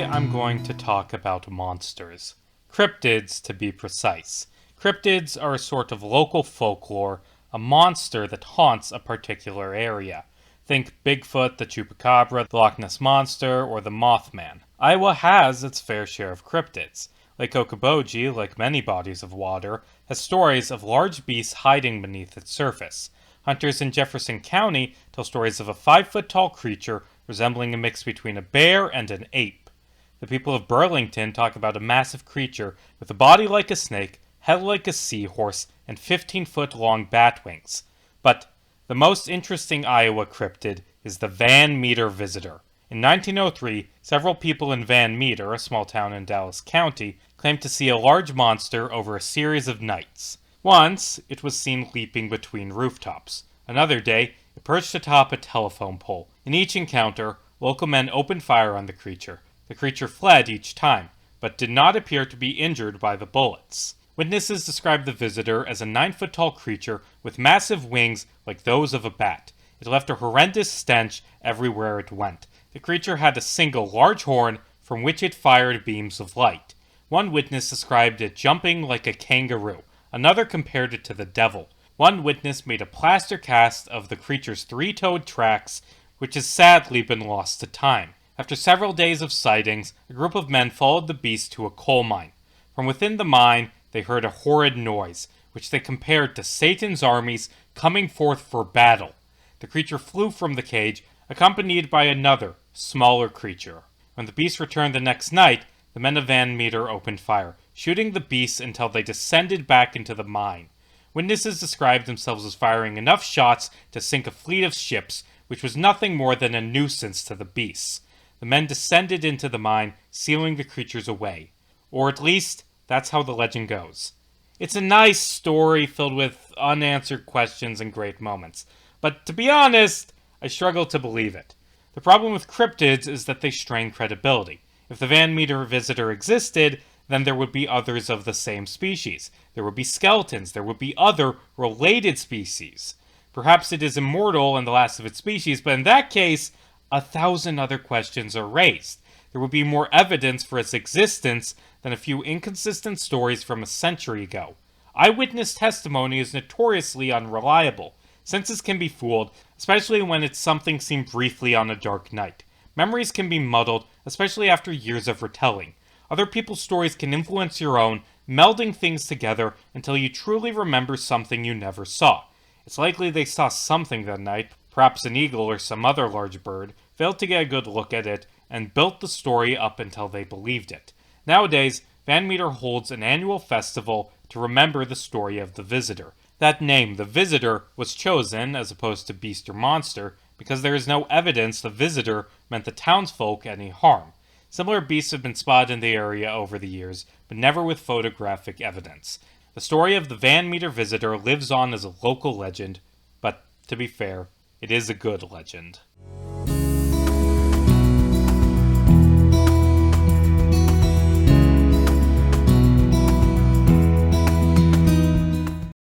Today I'm going to talk about monsters. Cryptids, to be precise. Cryptids are a sort of local folklore, a monster that haunts a particular area. Think Bigfoot, the Chupacabra, the Loch Ness Monster, or the Mothman. Iowa has its fair share of cryptids. Lake Okoboji, like many bodies of water, has stories of large beasts hiding beneath its surface. Hunters in Jefferson County tell stories of a 5-foot-tall creature resembling a mix between a bear and an ape. The people of Burlington talk about a massive creature with a body like a snake, head like a seahorse, and 15-foot-long bat wings. But the most interesting Iowa cryptid is the Van Meter Visitor. In 1903, several people in Van Meter, a small town in Dallas County, claimed to see a large monster over a series of nights. Once, it was seen leaping between rooftops. Another day, it perched atop a telephone pole. In each encounter, local men opened fire on the creature. The creature fled each time, but did not appear to be injured by the bullets. Witnesses described the visitor as a 9-foot-tall creature with massive wings like those of a bat. It left a horrendous stench everywhere it went. The creature had a single large horn from which it fired beams of light. One witness described it jumping like a kangaroo. Another compared it to the devil. One witness made a plaster cast of the creature's 3-toed tracks, which has sadly been lost to time. After several days of sightings, a group of men followed the beast to a coal mine. From within the mine, they heard a horrid noise, which they compared to Satan's armies coming forth for battle. The creature flew from the cage, accompanied by another, smaller creature. When the beast returned the next night, the men of Van Meter opened fire, shooting the beasts until they descended back into the mine. Witnesses described themselves as firing enough shots to sink a fleet of ships, which was nothing more than a nuisance to the beasts. The men descended into the mine, sealing the creatures away. Or at least, that's how the legend goes. It's a nice story filled with unanswered questions and great moments. But to be honest, I struggle to believe it. The problem with cryptids is that they strain credibility. If the Van Meter Visitor existed, then there would be others of the same species. There would be skeletons. There would be other related species. Perhaps it is immortal and the last of its species, but in that case, 1,000 other questions are raised. There would be more evidence for its existence than a few inconsistent stories from a century ago. Eyewitness testimony is notoriously unreliable. Senses can be fooled, especially when it's something seen briefly on a dark night. Memories can be muddled, especially after years of retelling. Other people's stories can influence your own, melding things together until you truly remember something you never saw. It's likely they saw something that night, perhaps an eagle or some other large bird, failed to get a good look at it, and built the story up until they believed it. Nowadays, Van Meter holds an annual festival to remember the story of the visitor. That name, the visitor, was chosen, as opposed to beast or monster, because there is no evidence the visitor meant the townsfolk any harm. Similar beasts have been spotted in the area over the years, but never with photographic evidence. The story of the Van Meter Visitor lives on as a local legend, but to be fair, it is a good legend.